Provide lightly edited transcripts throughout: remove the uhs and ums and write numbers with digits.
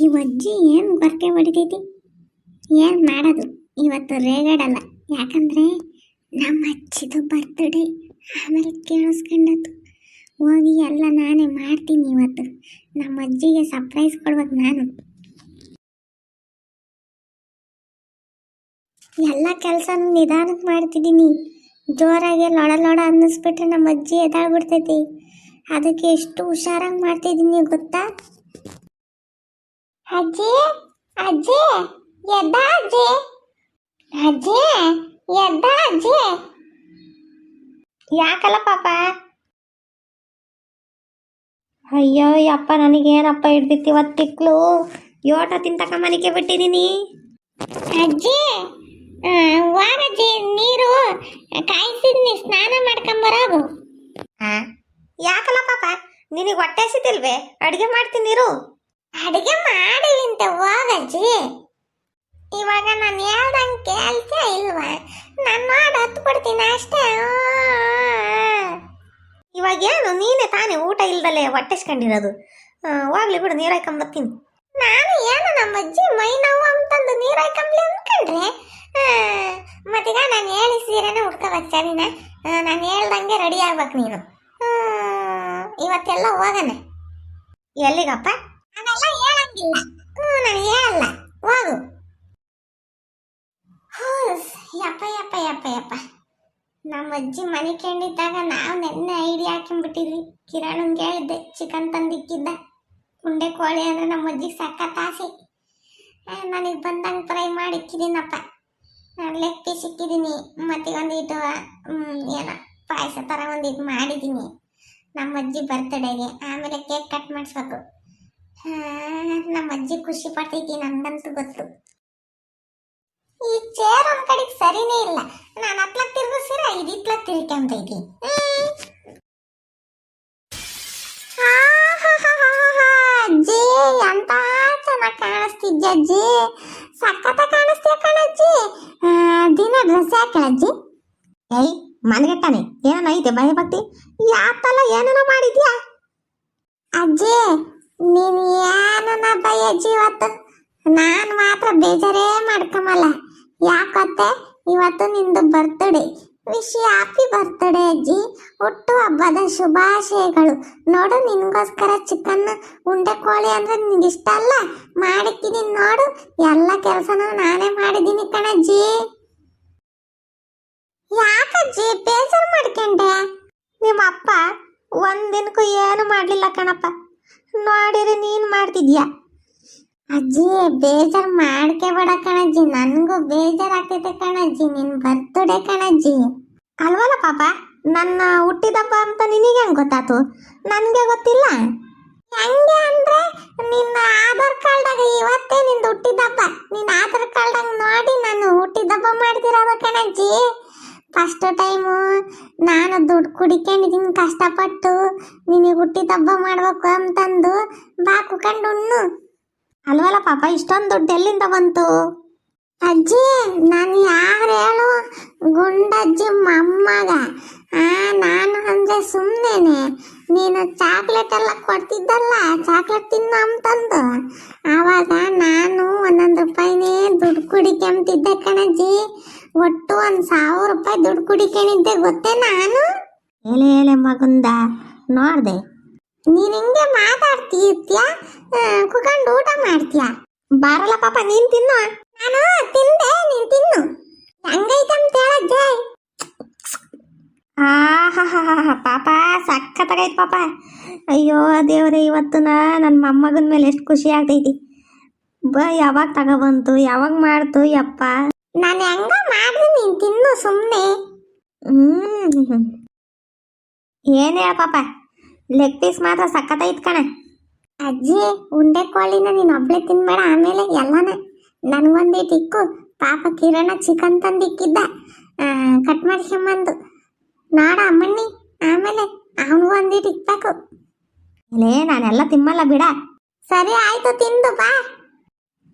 ಈ ಅಜ್ಜಿ ಏನು ಗೊರಕೆ ಹೊಡಿತೈತಿ, ಏನು ಮಾಡೋದು ಇವತ್ತು ರೇಗಾಡಲ್ಲ. ಯಾಕಂದರೆ ನಮ್ಮ ಅಜ್ಜಿದು ಬರ್ತ್ಡೇ. ಆಮೇಲೆ ಕೇಳಿಸ್ಕೊಂಡತ್ತು ಹೋಗಿ ಎಲ್ಲ ನಾನೇ ಮಾಡ್ತೀನಿ. ಇವತ್ತು ನಮ್ಮ ಅಜ್ಜಿಗೆ ಸರ್ಪ್ರೈಸ್ ಕೊಡ್ಬೇಕು ನಾನು. ಎಲ್ಲ ಕೆಲಸನೂ ನಿಧಾನಕ್ಕೆ ಮಾಡ್ತಿದ್ದೀನಿ. ಜೋರಾಗಿ ಲೊಡ ಲೊಡ ಅನ್ನಿಸ್ಬಿಟ್ರೆ ನಮ್ಮ ಅಜ್ಜಿ ಎದಾಳ್ಬಿಡ್ತೈತಿ. ಅದಕ್ಕೆ ಎಷ್ಟು ಹುಷಾರಾಗಿ ಮಾಡ್ತಿದ್ದೀನಿ ಗೊತ್ತಾ? ಅಜ್ಜಿ ಅಜ್ಜಿ ಎದ್ದ ಅಜ್ಜಿ, ಅಜ್ಜಿ ಎದ್ದ ಅಜ್ಜಿ. ಯಾಕಲ್ಲ ಪಾಪ? ಅಯ್ಯೋ ಯಪ್ಪ, ನನಗೇನಪ್ಪ ಹಿಡ್ದಿತ್ತು ಇವತ್ತು ತಿಕ್ಲು. ಯೋಟ ತಿಂತಕ ಮನೆಗೆ ಬಿಟ್ಟಿದ್ದೀನಿ. ಅಜ್ಜಿ ವಾರಜ್ಜಿ ನೀರು ಕಾಯಿಸಿದ್ನಿ, ಸ್ನಾನ ಮಾಡ್ಕೊಂಬರೋದು. ಯಾಕಲ್ಲ ಪಾಪ, ನಿನಗೆ ಹೊಟ್ಟೆ ಹಸಿತಿಲ್ವೇ? ಅಡುಗೆ ಮಾಡ್ತೀನಿ ನೀರು. ಅಡುಗೆ ಮಾಡಿಲಿಂತ ಹೋಗಜ್ಜಿ. ಇವಾಗ ನಾನು ಹೇಳ್ದಂಗೆ ಕೇಳ್ತಾ ಇಲ್ವಾ? ನಾನು ಮಾಡಿ ಹತ್ತು ಕೊಡ್ತೀನಿ ಅಷ್ಟೇ. ಇವಾಗ ಏನು ನೀನೇ ತಾನೇ ಊಟ ಇಲ್ದಲೆ ಹೊಟ್ಟೆಸ್ಕೊಂಡಿರೋದು. ಹೋಗ್ಲಿ ಬಿಡು, ನೀರು ಹಾಕೊಂಬತ್ತೀನಿ. ನಾನು ಏನು ನಮ್ಮ ಅಜ್ಜಿ ಮೈ ನೋವು ಅಂತಂದು ನೀರು ಹಾಕೊಂಬ್ಲಿ ಅಂದ್ಕೊಂಡ್ರೆ ಮತ್ತೀಗ ನಾನು ಹೇಳಿ ಸೀರೆನೇ ಉಟ್ಕೋಬೇಕು ಸರಿನ? ನಾನು ಹೇಳ್ದಂಗೆ ರೆಡಿ ಆಗ್ಬೇಕು ನೀನು. ಇವತ್ತೆಲ್ಲ ಹೋಗೋಣ. ಎಲ್ಲಿಗಪ್ಪ? ಅದೆಲ್ಲ ಹೇಳಂಗಿಲ್ಲ. ನಾನು ಹೇಳಲ್ಲ, ಹೋಗು. ಯಪ್ಪ ಯಪ್ಪ ಯಪ್ಪ ಯಪ್ಪ, ನಮ್ಮ ಅಜ್ಜಿ ಮನೆ ಕಂಡಿದ್ದಾಗ ನಾವು ನೆನ್ನೆ ಐಡಿಯಾ ಹಾಕೊಂಡ್ಬಿಟ್ಟಿದ್ವಿ. ಕಿರಣಂಗೆ ಹೇಳಿದ್ದೆ ಚಿಕನ್ ತಂದಿಕ್ಕಿದ್ದ. ಉಂಡೆ ಕೋಳಿ ಅಂದರೆ ನಮ್ಮ ಅಜ್ಜಿಗೆ ಸಖತ್ ಆಸೆ. ನನಗೆ ಬಂದಂಗೆ ಫ್ರೈ ಮಾಡಿಕ್ಕಿದ್ದೀನಪ್ಪ. ಲೆಗ್ ಪೀಸ್ ಇಕ್ಕಿದ್ದೀನಿ. ಮತ್ತು ಒಂದಿಟ್ಟು ಏನೋ ಪಾಯಸ ಥರ ಒಂದಿಟ್ಟು ಮಾಡಿದ್ದೀನಿ ನಮ್ಮ ಅಜ್ಜಿ ಬರ್ತ್ಡೇಗೆ. ಆಮೇಲೆ ಕೇಕ್ ಕಟ್ ಮಾಡಿಸ್ಬೇಕು. ನಮ್ಮ ಅಜ್ಜಿ ಖುಷಿ ಪಡ್ತೈತಿ, ನನಗಂತೂ ಗೊತ್ತು. ಈ ಚೇರ್ ಒಂದ್ ಕಡೆಗೆ ಸರಿನೇ ಇಲ್ಲ. ನಾನು ಹತ್ಲಕ್ ತಿರ್ಗಿಸಿರ ಇದು ಇತ್ಲಕ್ ತಿರ್ಕೊಂತೈತಿ. ಅಜ್ಜಿ ಅಂತ ಚೆನ್ನಾಗಿ ಕಾಣಿಸ್ತಿದ್ದ ಅಜ್ಜಿ, ಸಖತ್ತ ಕಾಣಿಸ್ತೀಯ ಕಣಜ್ಜಿ. ದಿನ ಡ್ರೆಸ್ ಹಾಕಳಜ್ಜಿ. ಏಯ್ ಮನೆಗೆಟ್ಟಾನೆ ಏನೋ ಐತೆ ಭಯ ಭಕ್ತಿ ಯಾತಲ್ಲ ಏನೇನೋ ಮಾಡಿದ್ಯಾ ಅಜ್ಜಿ? ನೀನು ಏನನ್ನ ಬಯ್ಯಜ್ಜಿ ಇವತ್ತು? ನಾನು ಮಾತ್ರ ಬೇಜಾರೇ ಮಾಡ್ಕೊಂಬಲ್ಲ. ಯಾಕತ್ತೆ ಇವತ್ತು ನಿಂದು ಬರ್ತ್ಡೇ. ವಿಶ್ ಹ್ಯಾಪಿ ಬರ್ತ್ಡೇ ಅಜ್ಜಿ. ಹುಟ್ಟು ಹಬ್ಬದ ಶುಭಾಶಯಗಳು. ನೋಡು, ನಿನಗೋಸ್ಕರ ಚಿಕನ್ ಉಂಡೆ ಕೋಳಿ ಅಂದ್ರೆ ನಿನಗೆ ಇಷ್ಟ ಅಲ್ಲ, ಮಾಡಿಕ್ಕಿದ್ದೀನಿ ನೋಡು. ಎಲ್ಲ ಕೆಲಸನೂ ನಾನೇ ಮಾಡಿದ್ದೀನಿ ಕಣಜ್ಜಿ. ಯಾಕಜ್ಜಿ ಬೇಜಾರು ಮಾಡ್ಕೊಂಡೆ? ನಿಮ್ಮ ಅಪ್ಪ ಒಂದಿನಕ್ಕೂ ಏನು ಮಾಡಲಿಲ್ಲ ಕಣಪ್ಪ. ನೋಡಿರಿ ನೀನು ಮಾಡ್ತಿದ್ಯಾ. ಅಜ್ಜಿ ಬೇಜಾರು ಮಾಡ್ಕೋಬೇಡ ಕಣಜ್ಜಿ, ನನಗೂ ಬೇಜಾರಾಗ್ತೈತೆ ಕಣಜ್ಜಿ. ನಿನ್ನ ಬರ್ತ್ಡೇ ಕಣಜ್ಜಿ. ಅಲ್ವಲ್ಲ ಪಾಪ, ನನ್ನ ಹುಟ್ಟಿದಬ್ಬ ಅಂತ ನಿನಗೆ ಹೆಂಗೆ ಗೊತ್ತಾತು? ನನಗೆ ಗೊತ್ತಿಲ್ಲ. ಹೆಂಗೆ ಅಂದರೆ ನಿನ್ನ ಆಧಾರ್ ಕಾರ್ಡ್ದಾಗ ಇವತ್ತೇ ನಿಂದು ಹುಟ್ಟಿದಬ್ಬ. ನಿನ್ನ ಆಧಾರ್ ಕಾರ್ಡ್ದಾಗ ನೋಡಿ ನಾನು ಹುಟ್ಟಿದಬ್ಬ ಮಾಡ್ತಿರೋದು ಕಣಜ್ಜಿ. ಫಸ್ಟ್ ಟೈಮು ನಾನು ದುಡ್ಡು ಕುಡಿಕೊಂಡಿದ್ದೀನಿ ಕಷ್ಟಪಟ್ಟು. ನಿನಗೆ ಹುಟ್ಟಿದಬ್ಬ ಮಾಡ್ಬೇಕು ಅಂತಂದು ಬಾ ಕುಕೊಂಡು ಉಣ್ಣು. ಅಲ್ವಲ್ಲ ಪಾಪ, ಇಷ್ಟೊಂದು ದುಡ್ಡು ಎಲ್ಲಿಂದ ಬಂತು? ಅಜ್ಜಿ ನಾನು ಯಾರು ಹೇಳು? ಗುಂಡಜ್ಜಿ ಮೊಮ್ಮಗ. ನಾನು ಅಂದರೆ ಸುಮ್ಮನೆ ನೀನು ಚಾಕ್ಲೇಟ್ ಎಲ್ಲ ಕೊಡ್ತಿದ್ದಲ್ಲ, ಚಾಕ್ಲೇಟ್ ತಿನ್ನು ಅಂತಂದು. ಆವಾಗ ನಾನು 1 ರೂಪಾಯಿನೇ ದುಡ್ಡು ಕುಡಿಕೊಂತಿದ್ದೆ ಕಣಜ್ಜಿ. ಒಟ್ಟು 1,000 ರೂಪಾಯಿ ದುಡ್ಡು ಕುಡಿಕೊಂಡಿದ್ದೆ ಗೊತ್ತೇ ನಾನು. ಎಲೆ ಮಗುಂದ ನೋಡ್ದೆ ನೀನು ಹಿಂಗೆ ಮಾತಾಡ್ತೀಯ, ಕುತ್ಕೊಂಡು ಊಟ ಮಾಡ್ತೀಯ. ಬಾರಲ್ಲ ಪಾಪ ನೀನು ತಿನ್ನು. ನಾನು ತಿಂದೆ, ನೀನು ತಿನ್ನು. ಹೆಂಗೈತಂತ ಹೇಳಜ್ಜೆ. ಪಾಪ ಸಖತ್ತಾಗೈತೆ ಪಾಪ. ಅಯ್ಯೋ ದೇವ್ರೆ, ಇವತ್ತು ನನ್ನ ಮೊಮ್ಮಗನ ಮೇಲೆ ಎಷ್ಟು ಖುಷಿ ಆಗ್ತೈತಿ. ಯಾವಾಗ ತಗೊಬಂತು, ಯಾವಾಗ ಮಾಡ್ತು ಯಪ್ಪ. ನಾನು ಹೆಂಗ ಮಾಡಿದೆ, ನೀನು ತಿನ್ನು ಸುಮ್ಮನೆ. ಏನು ಹೇಳ ಪಾಪ, ಲೆಗ್ ಪೀಸ್ ಮಾತ್ರ ಸಖತ್ತೈತ್ ಕಣ. ಅಜ್ಜಿ ಉಂಡೆ ಕೋಳಿನ ನೀನು ಒಬ್ಳೆ ತಿನ್ಬೇಡ, ಆಮೇಲೆ ಎಲ್ಲನ ನನಗೊಂದಿಟ್ಟು ಇಕ್ಕು. ಪಾಪ ಕಿರಣ ಚಿಕನ್ ತಂದಿಕ್ಕಿದ್ದ, ಕಟ್ ಮಾಡ್ಕೊಂಬಂದು ನೋಡ ಅಮ್ಮಣ್ಣಿ. ಆಮೇಲೆ ಅವನಿಗೊಂದಿಟ್ಟು ಇಕ್ಬೇಕು. ನಾನೆಲ್ಲ ತಿಮ್ಮಲ್ಲ ಬಿಡ. ಸರಿ ಆಯ್ತು, ತಿಂದು ಬಾ.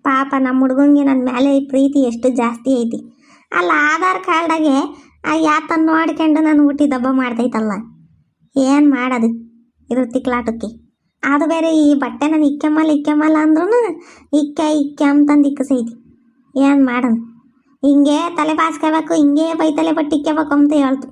ಪಾಪ ನಮ್ಮ ಹುಡುಗಂಗೆ ನನ್ನ ಮೇಲೆ ಪ್ರೀತಿ ಎಷ್ಟು ಜಾಸ್ತಿ ಐತಿ ಅಲ್ಲ. ಆಧಾರ್ ಕಾರ್ಡಾಗೆ ಆ ಯಾತನ್ನು ನೋಡ್ಕೊಂಡು ನಾನು ಹುಟ್ಟಿದಬ್ಬ ಮಾಡ್ತೈತಲ್ಲ. ಏನು ಮಾಡೋದು ಇದ್ರ ತಿಕ್ಲಾಟಕ್ಕೆ? ಅದು ಬೇರೆ ಈ ಬಟ್ಟೆ ನಾನು ಇಕ್ಕಮ್ಮಲ್ಲ ಅಂದ್ರೂ ಇಕ್ಕ ಅಂತಂದು ಇಕ್ಕಸೈತಿ. ಏನು ಮಾಡೋಣ, ಹಿಂಗೆ ತಲೆ ಬಾಚ್ಕೋಬೇಕು, ಹಿಂಗೆ ಬೈತಲೆ ಬಟ್ಟೆ ಇಕ್ಕಬೇಕು ಅಂತ ಹೇಳ್ತು.